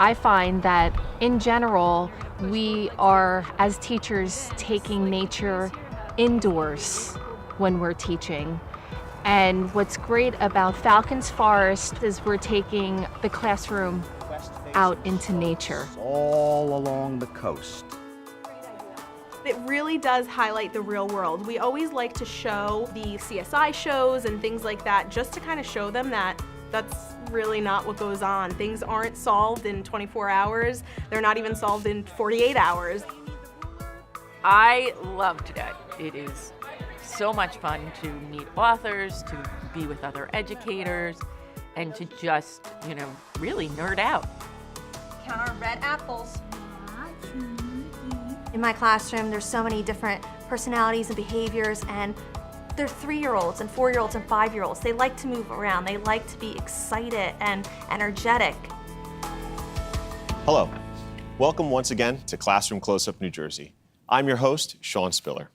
I find that in general, we are, as teachers, taking nature indoors when we're teaching. And what's great about Falcons Forest is we're taking the classroom out into nature. All along the coast. It really does highlight the real world. We always like to show the CSI shows and things like that just to kind of show them that that's really not what goes on. Things aren't solved in 24 hours. They're not even solved in 48 hours. I love today. It is so much fun to meet authors, to be with other educators, and to just, really nerd out. Count our red apples. In my classroom, there's so many different personalities and behaviors, and they're 3-year-olds and 4-year-olds and 5-year-olds. They like to move around. They like to be excited and energetic. Hello. Welcome once again to Classroom Close-Up New Jersey. I'm your host, Sean Spiller.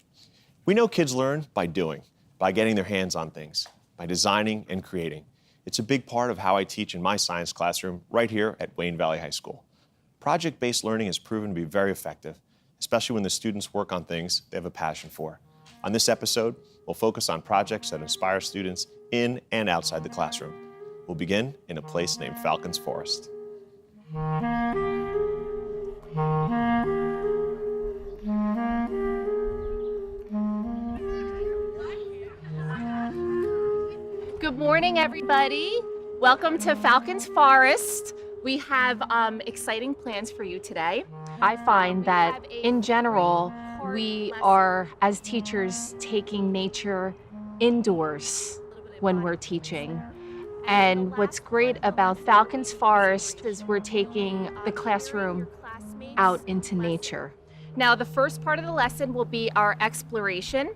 We know kids learn by doing, by getting their hands on things, by designing and creating. It's a big part of how I teach in my science classroom right here at Wayne Valley High School. Project-based learning has proven to be very effective, especially when the students work on things they have a passion for. On this episode, we'll focus on projects that inspire students in and outside the classroom. We'll begin in a place named Falcons Forest. Good morning, everybody. Welcome to Falcons Forest. We have exciting plans for you today. I find that in general, we are, as teachers, taking nature indoors when we're teaching. And what's great about Falcons Forest is we're taking the classroom out into nature. Now, the first part of the lesson will be our exploration.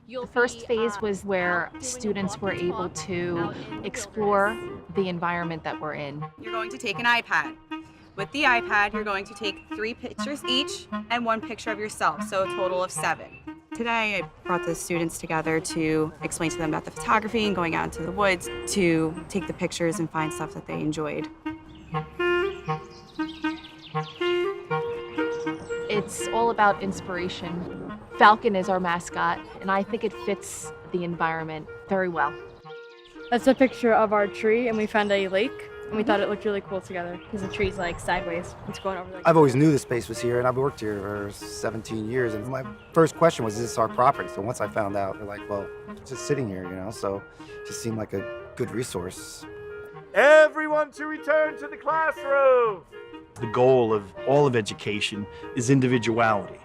The first phase was where students were able to explore the environment that we're in. You're going to take an iPad. With the iPad, you're going to take 3 pictures each and 1 picture of yourself, so a total of 7. Today, I brought the students together to explain to them about the photography and going out into the woods to take the pictures and find stuff that they enjoyed. It's all about inspiration. Falcon is our mascot, and I think it fits the environment very well. That's a picture of our tree, and we found a lake, and we thought it looked really cool together because the tree's like sideways. It's going over like. I've always knew the space was here, and I've worked here for 17 years. And my first question was, is this our property? So once I found out, they're like, well, it's just sitting here, so it just seemed like a good resource. Everyone to return to the classroom. The goal of all of education is individuality.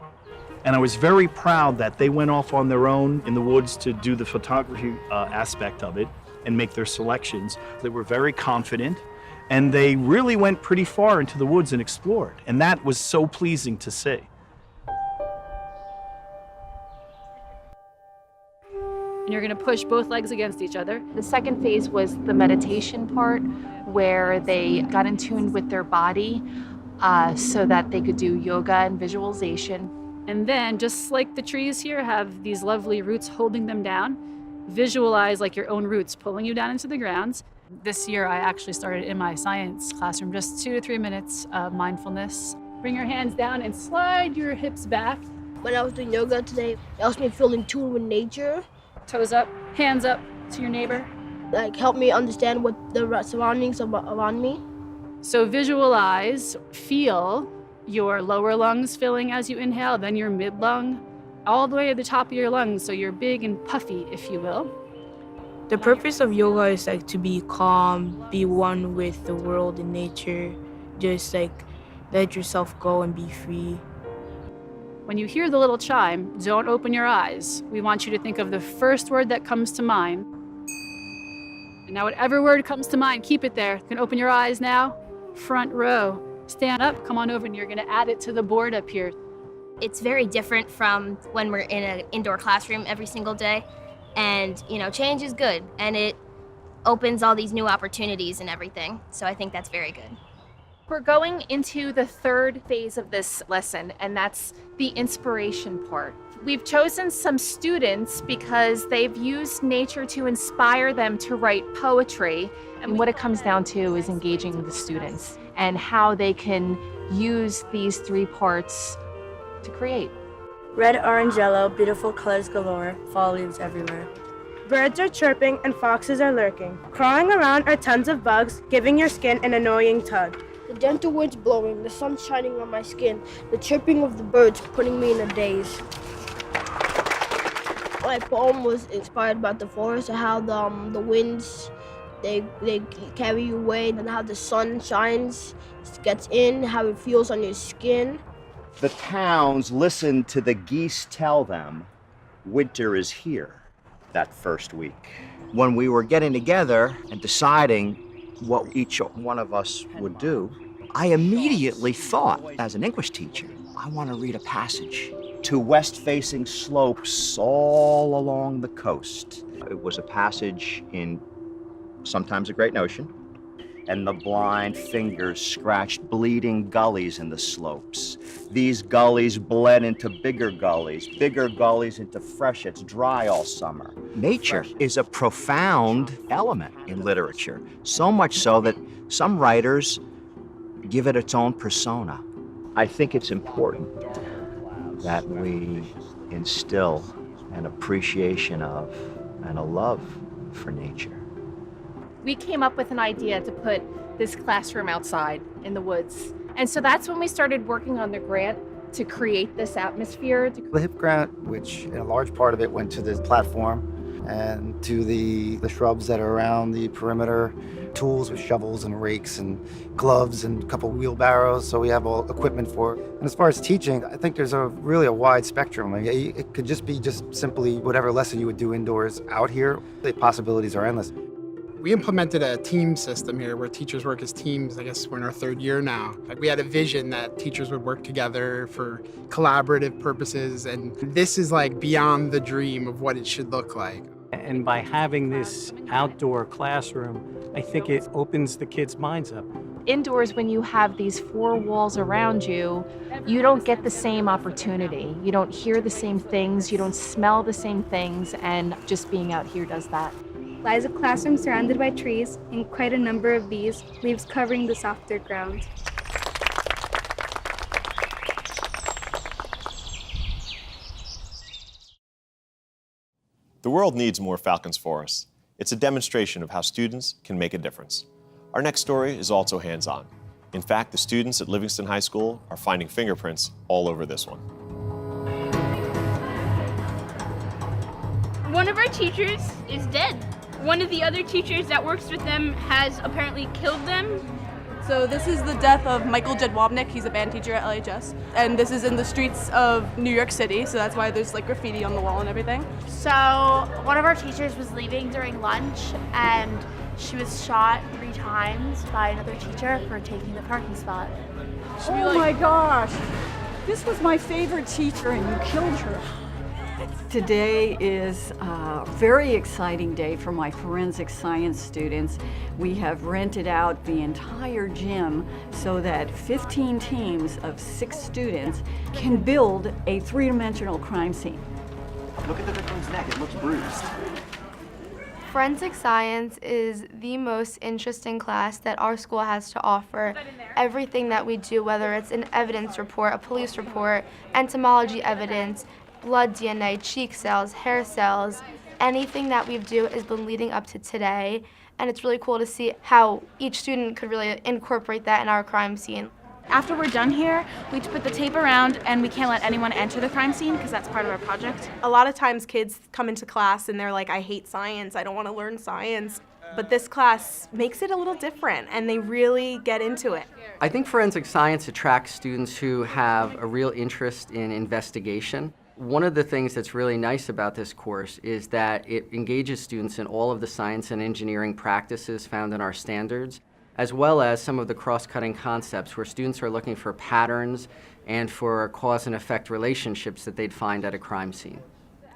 And I was very proud that they went off on their own in the woods to do the photography aspect of it and make their selections. They were very confident, and they really went pretty far into the woods and explored. And that was so pleasing to see. And you're going to push both legs against each other. The second phase was the meditation part, where they got in tune with their body so that they could do yoga and visualization. And then, just like the trees here have these lovely roots holding them down, visualize like your own roots pulling you down into the ground. This year, I actually started in my science classroom, just 2 to 3 minutes of mindfulness. Bring your hands down and slide your hips back. When I was doing yoga today, it helped me feel in tune with nature. Toes up, hands up to your neighbor. Help me understand what the surroundings around me. So visualize, feel your lower lungs filling as you inhale, then your mid lung, all the way to the top of your lungs, so you're big and puffy, if you will. The purpose of yoga is to be calm, be one with the world and nature, just let yourself go and be free. When you hear the little chime, don't open your eyes. We want you to think of the first word that comes to mind. And now whatever word comes to mind, keep it there. You can open your eyes now. Front row. Stand up, come on over, and you're gonna add it to the board up here. It's very different from when we're in an indoor classroom every single day. And, change is good, and it opens all these new opportunities and everything. So I think that's very good. We're going into the third phase of this lesson, and that's the inspiration part. We've chosen some students because they've used nature to inspire them to write poetry. And what it comes down to is engaging the students. and how they can use these three parts to create. Red, orange, yellow, beautiful colors galore, fall leaves everywhere. Birds are chirping and foxes are lurking. Crawling around are tons of bugs, giving your skin an annoying tug. The gentle wind's blowing, the sun's shining on my skin, the chirping of the birds putting me in a daze. My poem was inspired by the forest, how the winds, they carry you away, and how the sun shines, gets in, how it feels on your skin. The towns listen to the geese tell them winter is here that first week. When we were getting together and deciding what each one of us would do, I immediately thought, as an English teacher, I want to read a passage to west-facing slopes all along the coast. It was a passage in sometimes a great notion, and the blind fingers scratched bleeding gullies in the slopes. These gullies bled into bigger gullies into freshets, dry all summer. Nature is a profound element in literature, so much so that some writers give it its own persona. I think it's important that we instill an appreciation of and a love for nature. We came up with an idea to put this classroom outside in the woods. And so that's when we started working on the grant to create this atmosphere. The Hipp Grant, which a large part of it went to this platform and to the shrubs that are around the perimeter, tools with shovels and rakes and gloves and a couple wheelbarrows, so we have all equipment for it. And as far as teaching, I think there's really a wide spectrum. I mean, it could just be simply whatever lesson you would do indoors out here. The possibilities are endless. We implemented a team system here where teachers work as teams. I guess we're in our third year now. We had a vision that teachers would work together for collaborative purposes, and this is like beyond the dream of what it should look like. And by having this outdoor classroom, I think it opens the kids' minds up. Indoors, when you have these four walls around you, you don't get the same opportunity. You don't hear the same things, you don't smell the same things, and just being out here does that. Lies a classroom surrounded by trees and quite a number of bees, leaves covering the softer ground. The world needs more Falcons Forest. It's a demonstration of how students can make a difference. Our next story is also hands-on. In fact, the students at Livingston High School are finding fingerprints all over this one. One of our teachers is dead. One of the other teachers that works with them has apparently killed them. So this is the death of Michael Jedwabnik. He's a band teacher at LHS. And this is in the streets of New York City, so that's why there's like graffiti on the wall and everything. So one of our teachers was leaving during lunch and she was shot 3 times by another teacher for taking the parking spot. Oh my gosh, this was my favorite teacher and you killed her. Today is a very exciting day for my forensic science students. We have rented out the entire gym so that 15 teams of 6 students can build a 3-dimensional crime scene. Look at the victim's neck, it looks bruised. Forensic science is the most interesting class that our school has to offer. Everything that we do, whether it's an evidence report, a police report, entomology evidence, blood DNA, cheek cells, hair cells, anything that we do has been leading up to today, and it's really cool to see how each student could really incorporate that in our crime scene. After we're done here, we put the tape around and we can't let anyone enter the crime scene because that's part of our project. A lot of times kids come into class and they're like, I hate science, I don't want to learn science. But this class makes it a little different and they really get into it. I think forensic science attracts students who have a real interest in investigation. One of the things that's really nice about this course is that it engages students in all of the science and engineering practices found in our standards, as well as some of the cross-cutting concepts where students are looking for patterns and for cause and effect relationships that they'd find at a crime scene.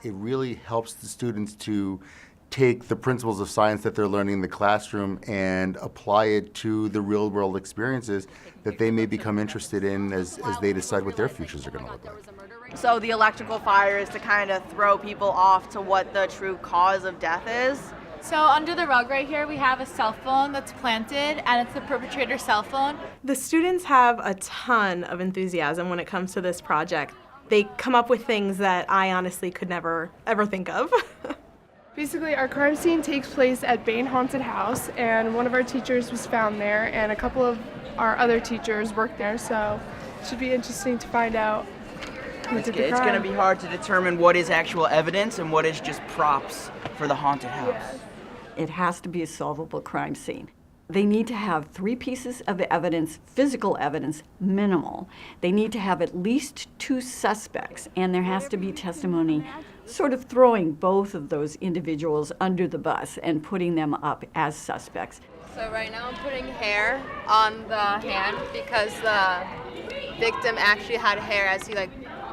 It really helps the students to take the principles of science that they're learning in the classroom and apply it to the real-world experiences that they may become interested in as they decide what their futures are going to look like. So the electrical fire is to kind of throw people off to what the true cause of death is. So under the rug right here, we have a cell phone that's planted, and it's the perpetrator's cell phone. The students have a ton of enthusiasm when it comes to this project. They come up with things that I honestly could never, ever think of. Basically, our crime scene takes place at Bain Haunted House, and one of our teachers was found there, and a couple of our other teachers work there, so it should be interesting to find out who did the crime. It's going to be hard to determine what is actual evidence and what is just props for the haunted house. Yeah. It has to be a solvable crime scene. They need to have 3 pieces of evidence, physical evidence, minimal. They need to have at least 2 suspects, and there has to be testimony sort of throwing both of those individuals under the bus and putting them up as suspects. So right now I'm putting hair on the hand because the victim actually had hair as he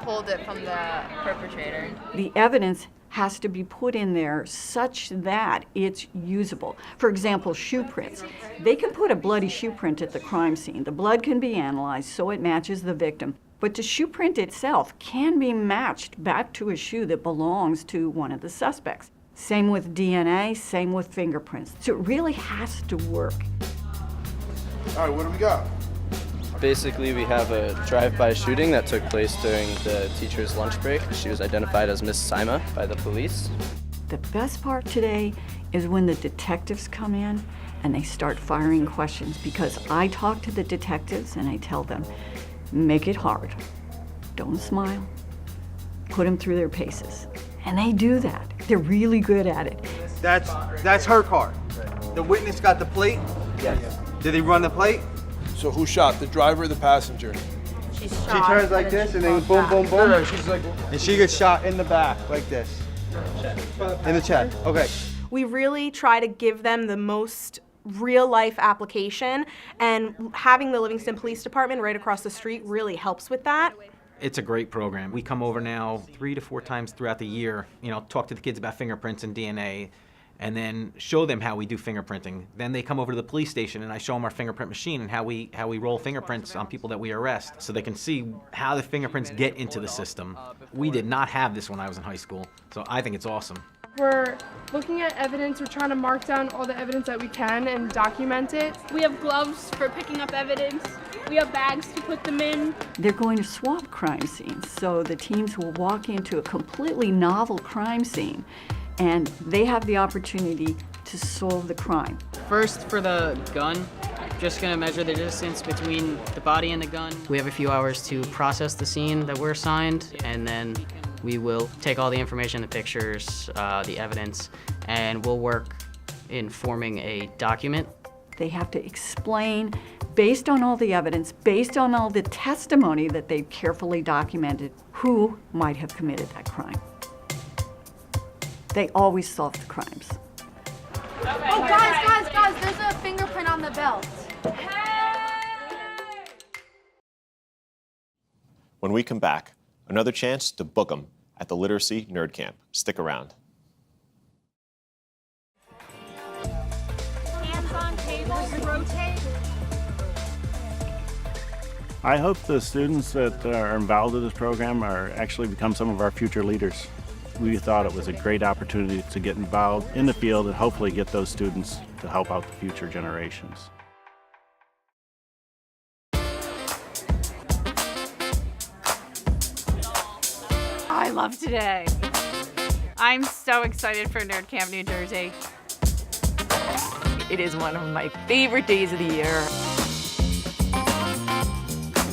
pulled it from the perpetrator. The evidence has to be put in there such that it's usable. For example, shoe prints. They can put a bloody shoe print at the crime scene. The blood can be analyzed so it matches the victim. But the shoe print itself can be matched back to a shoe that belongs to one of the suspects. Same with DNA, same with fingerprints. So it really has to work. All right, what do we got? Basically, we have a drive-by shooting that took place during the teacher's lunch break. She was identified as Miss Sima by the police. The best part today is when the detectives come in and they start firing questions, because I talk to the detectives and I tell them, make it hard. Don't smile. Put them through their paces. And they do that. They're really good at it. That's her car. The witness got the plate? Yes. Did he run the plate? So who shot, the driver or the passenger? She turns like this and then boom, boom, boom. No, she's like... And she gets shot in the back like this. In the chest. Okay. We really try to give them the most real-life application, and having the Livingston Police Department right across the street really helps with that. It's a great program. We come over now 3 to 4 times throughout the year, talk to the kids about fingerprints and DNA, and then show them how we do fingerprinting. Then they come over to the police station and I show them our fingerprint machine and how we roll fingerprints on people that we arrest, so they can see how the fingerprints get into the system. We did not have this when I was in high school, so I think it's awesome. We're looking at evidence. We're trying to mark down all the evidence that we can and document it. We have gloves for picking up evidence. We have bags to put them in. They're going to swap crime scenes, so the teams will walk into a completely novel crime scene and they have the opportunity to solve the crime. First, for the gun, just gonna measure the distance between the body and the gun. We have a few hours to process the scene that we're assigned, and then we will take all the information, the pictures, the evidence, and we'll work in forming a document. They have to explain, based on all the evidence, based on all the testimony that they've carefully documented, who might have committed that crime. They always solve the crimes. Oh, guys, there's a fingerprint on the belt. When we come back, another chance to book them at the Literacy Nerd Camp. Stick around. Hands on tables, rotate. I hope the students that are involved in this program are actually become some of our future leaders. We thought it was a great opportunity to get involved in the field and hopefully get those students to help out the future generations. I love today. I'm so excited for Nerd Camp New Jersey. It is one of my favorite days of the year.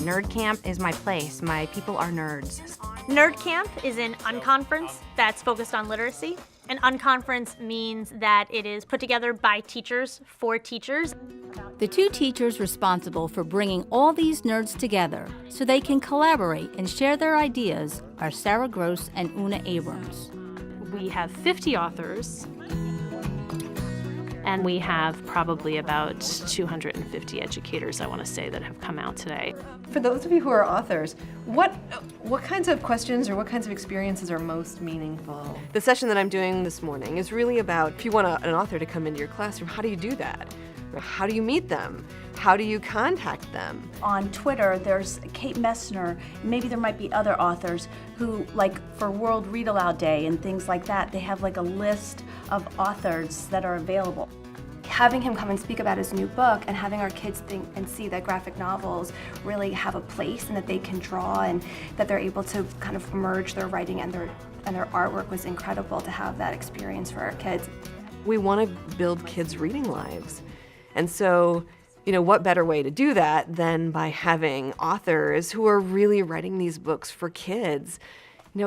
Nerd Camp is my place. My people are nerds. Nerd Camp is an unconference that's focused on literacy. An unconference means that it is put together by teachers for teachers. The 2 teachers responsible for bringing all these nerds together so they can collaborate and share their ideas are Sarah Gross and Una Abrams. We have 50 authors, and we have probably about 250 educators, I want to say, that have come out today. For those of you who are authors, what kinds of questions or what kinds of experiences are most meaningful? The session that I'm doing this morning is really about, if you want an author to come into your classroom, how do you do that? How do you meet them? How do you contact them? On Twitter, there's Kate Messner. Maybe there might be other authors who, like for World Read Aloud Day and things like that, they have like a list of authors that are available. Having him come and speak about his new book and having our kids think and see that graphic novels really have a place and that they can draw and that they're able to kind of merge their writing and their artwork was incredible to have that experience for our kids. We want to build kids' reading lives. And so, what better way to do that than by having authors who are really writing these books for kids,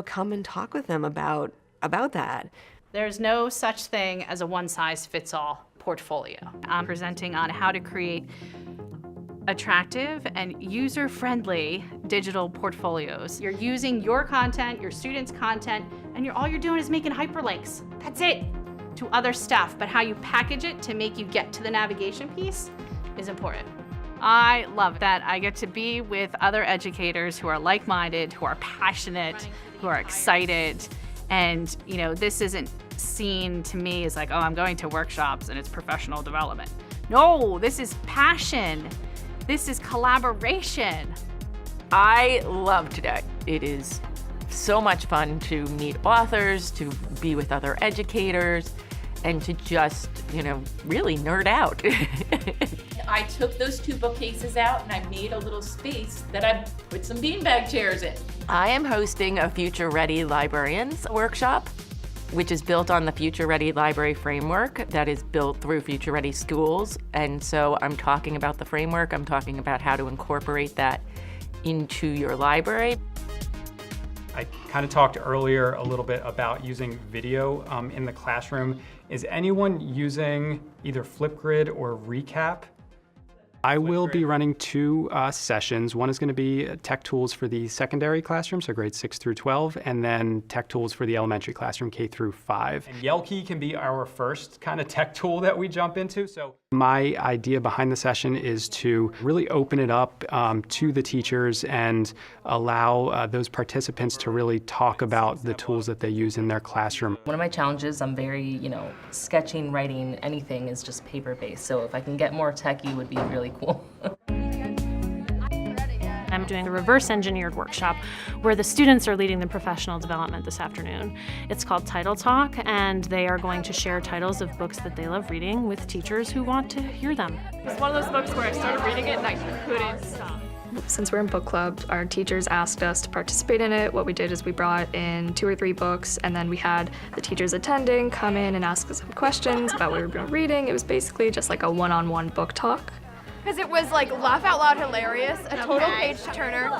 come and talk with them about that. There's no such thing as a one-size-fits-all portfolio. I'm presenting on how to create attractive and user-friendly digital portfolios. You're using your content, your students' content, and all you're doing is making hyperlinks. That's it, to other stuff. But how you package it to make you get to the navigation piece is important. I love that I get to be with other educators who are like-minded, who are passionate, who are excited. And, this isn't seen to me as like, oh, I'm going to workshops and it's professional development. No, this is passion. This is collaboration. I love today. It is so much fun to meet authors, to be with other educators, and to just, really nerd out. I took those 2 bookcases out and I made a little space that I put some beanbag chairs in. I am hosting a Future Ready Librarians workshop, which is built on the Future Ready Library framework that is built through Future Ready schools. And so I'm talking about the framework, I'm talking about how to incorporate that into your library. I kind of talked earlier a little bit about using video in the classroom. Is anyone using either Flipgrid or Recap? I will be running 2 sessions. One is going to be tech tools for the secondary classroom, so grades 6 through 12, and then tech tools for the elementary classroom, K through 5. And Yellkey can be our first kind of tech tool that we jump into. So my idea behind the session is to really open it up to the teachers and allow those participants to really talk about the tools that they use in their classroom. One of my challenges, I'm very, sketching, writing, anything is just paper-based. So if I can get more techie, would be really cool. I'm doing a reverse engineered workshop where the students are leading the professional development this afternoon. It's called Title Talk, and they are going to share titles of books that they love reading with teachers who want to hear them. It's one of those books where I started reading it and I couldn't stop. Since we're in book club, our teachers asked us to participate in it. What we did is we brought in 2 or 3 books, and then we had the teachers attending come in and ask us some questions about what we were reading. It was basically just like a one-on-one book talk. Because it was like laugh out loud hilarious, a total page turner.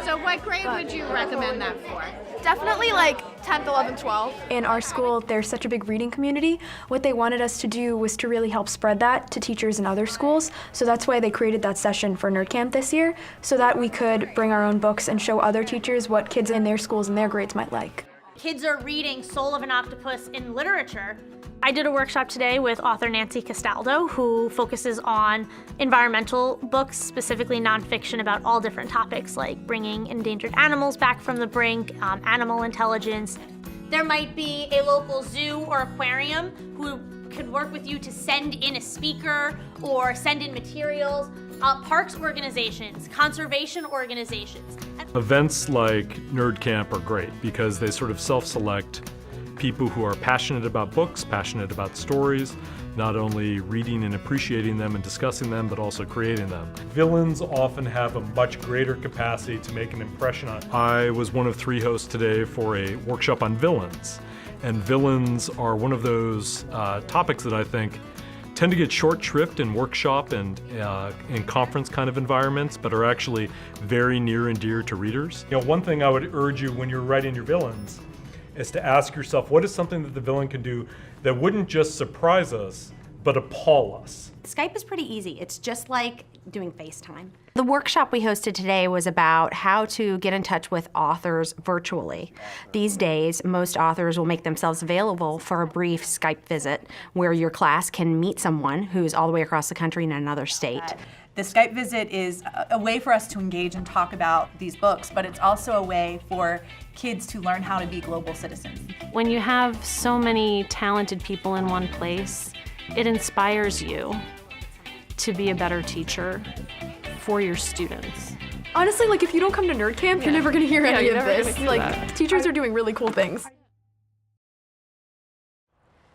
So what grade would you recommend that for? Definitely like 10th, 11th, 12th. In our school, there's such a big reading community. What they wanted us to do was to really help spread that to teachers in other schools. So that's why they created that session for Nerd Camp this year, so that we could bring our own books and show other teachers what kids in their schools and their grades might like. Kids are reading Soul of an Octopus in literature. I did a workshop today with author Nancy Castaldo, who focuses on environmental books, specifically nonfiction about all different topics like bringing endangered animals back from the brink, animal intelligence. There might be a local zoo or aquarium who could work with you to send in a speaker or send in materials. Parks organizations, conservation organizations. Events like Nerd Camp are great because they sort of self-select people who are passionate about books, passionate about stories, not only reading and appreciating them and discussing them, but also creating them. Villains often have a much greater capacity to make an impression on. I was one of 3 hosts today for a workshop on villains. And villains are one of those topics that I think tend to get short shrift in workshop and in conference kind of environments, but are actually very near and dear to readers. One thing I would urge you when you're writing your villains is to ask yourself, what is something that the villain can do that wouldn't just surprise us, but appall us? Skype is pretty easy. It's just like doing FaceTime. The workshop we hosted today was about how to get in touch with authors virtually. These days, most authors will make themselves available for a brief Skype visit where your class can meet someone who's all the way across the country in another state. The Skype visit is a way for us to engage and talk about these books, but it's also a way for kids to learn how to be global citizens. When you have so many talented people in one place, it inspires you to be a better teacher for your students? Honestly, like if you don't come to nerd camp, you're never gonna hear any you're of never this. gonna hear Like that. teachers are doing really cool things.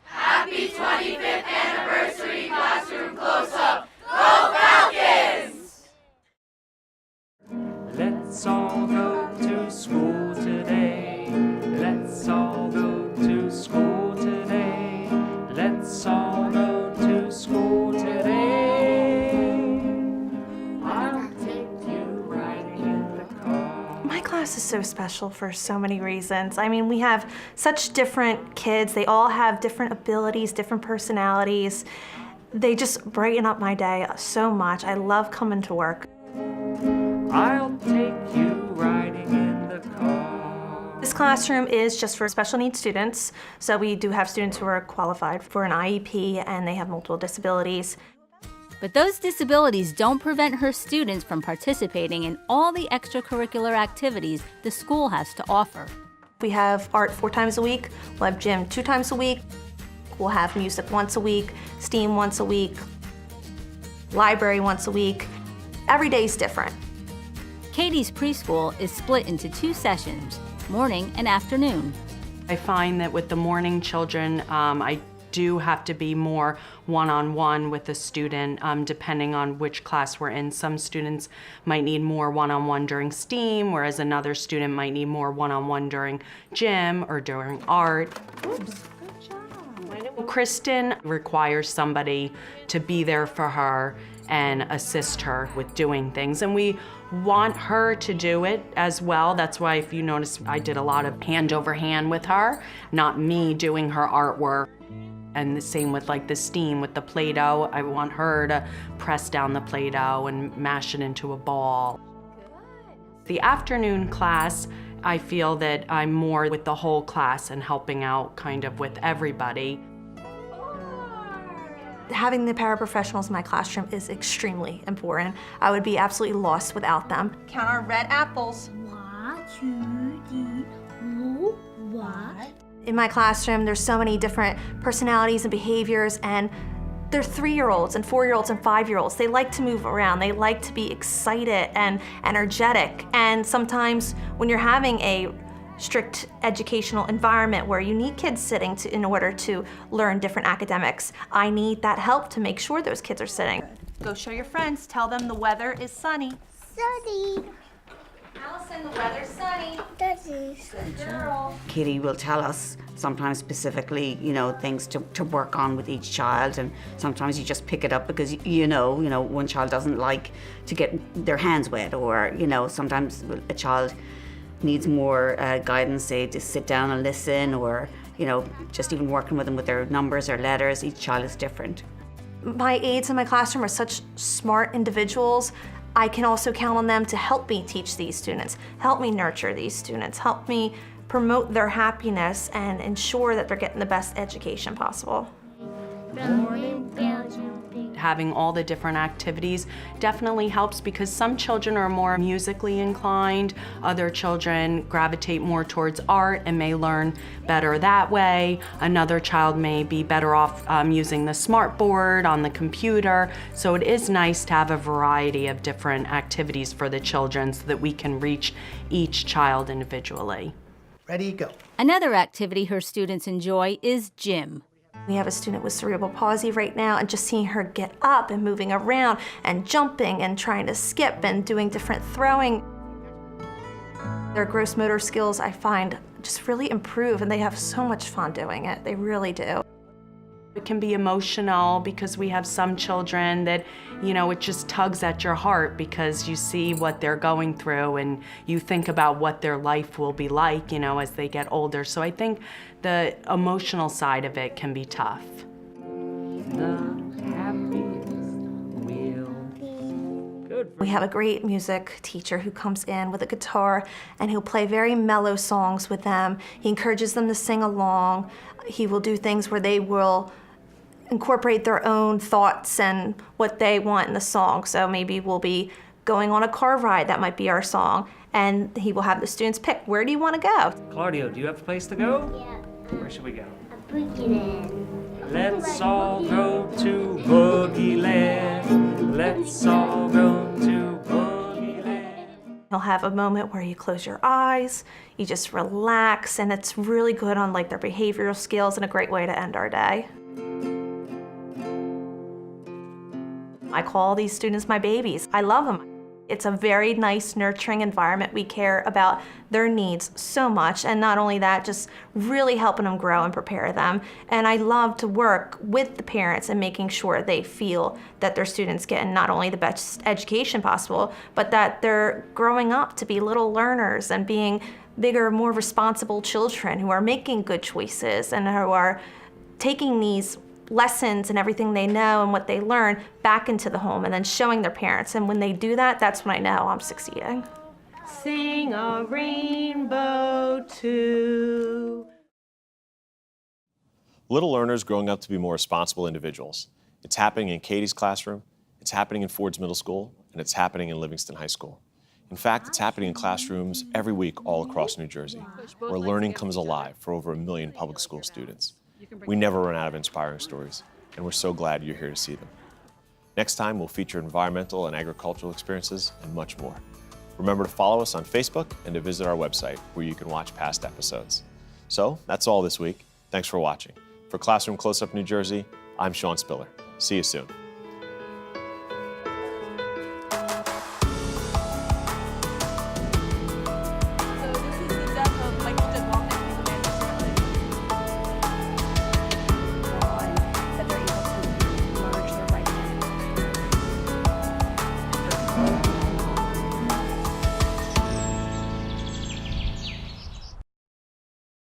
Happy 25th anniversary classroom close-up. Go Falcons! Let's all go to school today. Let's all go to school today. Let's all go to school today. I'll take you riding in the car. My class is so special for so many reasons. I mean, we have such different kids. They all have different abilities, different personalities. They just brighten up my day so much. I love coming to work. I'll take you riding in the car. This classroom is just for special needs students. So we do have students who are qualified for an IEP and they have multiple disabilities. But those disabilities don't prevent her students from participating in all the extracurricular activities the school has to offer. We have art 4 times a week. We'll have gym 2 times a week. We'll have music once a week, STEAM once a week, library once a week. Every day is different. Katie's preschool is split into 2 sessions, morning and afternoon. I find that with the morning children, I do have to be more one-on-one with the student, depending on which class we're in. Some students might need more one-on-one during STEAM, whereas another student might need more one-on-one during gym or during art. Oops. Kristen requires somebody to be there for her and assist her with doing things, and we want her to do it as well. That's why, if you notice, I did a lot of hand over hand with her, not me doing her artwork. And the same with like the STEAM, with the Play-Doh. I want her to press down the Play-Doh and mash it into a ball. The afternoon class, I feel that I'm more with the whole class and helping out kind of with everybody. Having the paraprofessionals in my classroom is extremely important. I would be absolutely lost without them. Count our red apples. 1, 2, 3, 4, 5. In my classroom, there's so many different personalities and behaviors, and they're 3-year-olds and 4-year-olds and 5-year-olds. They like to move around. They like to be excited and energetic. And sometimes when you're having a strict educational environment where you need kids sitting in order to learn different academics, I need that help to make sure those kids are sitting. Go show your friends. Tell them the weather is sunny. Sunny. Allison, the weather's sunny. Good girl. Katie will tell us sometimes specifically, things to work on with each child, and sometimes you just pick it up because you know one child doesn't like to get their hands wet, or sometimes a child needs more guidance, say to sit down and listen, or just even working with them with their numbers or letters. Each child is different. My aides in my classroom are such smart individuals. I can also count on them to help me teach these students, help me nurture these students, help me promote their happiness and ensure that they're getting the best education possible. Having all the different activities definitely helps, because some children are more musically inclined, other children gravitate more towards art and may learn better that way. Another child may be better off using the smart board on the computer. So it is nice to have a variety of different activities for the children so that we can reach each child individually. Ready, go. Another activity her students enjoy is gym. We have a student with cerebral palsy right now, and just seeing her get up and moving around and jumping and trying to skip and doing different throwing. Their gross motor skills, I find, just really improve, and they have so much fun doing it. They really do. It can be emotional because we have some children that, it just tugs at your heart because you see what they're going through and you think about what their life will be like, as they get older. So I think the emotional side of it can be tough. We have a great music teacher who comes in with a guitar, and he'll play very mellow songs with them. He encourages them to sing along. He will do things where they will incorporate their own thoughts and what they want in the song. So maybe we'll be going on a car ride, that might be our song, and he will have the students pick, where do you want to go? Claudio, do you have a place to go? Yeah. Where should we go? Boogie Land. Let's all go to Boogie Land. Let's all go to Boogie Land. You'll have a moment where you close your eyes, you just relax, and it's really good on like their behavioral skills and a great way to end our day. I call these students my babies. I love them. It's a very nice, nurturing environment. We care about their needs so much, and not only that, just really helping them grow and prepare them. And I love to work with the parents and making sure they feel that their students get not only the best education possible, but that they're growing up to be little learners and being bigger, more responsible children who are making good choices and who are taking these lessons and everything they know and what they learn back into the home and then showing their parents. And when they do that, that's when I know I'm succeeding. Sing a rainbow too. Little learners growing up to be more responsible individuals. It's happening in Katie's classroom, it's happening in Ford's Middle School, and it's happening in Livingston High School. In fact, it's happening in classrooms every week all across New Jersey, where learning comes alive for over 1 million public school students. We never run out of inspiring stories, and we're so glad you're here to see them. Next time, we'll feature environmental and agricultural experiences and much more. Remember to follow us on Facebook and to visit our website where you can watch past episodes. So that's all this week. Thanks for watching. For Classroom Close-Up New Jersey, I'm Sean Spiller. See you soon.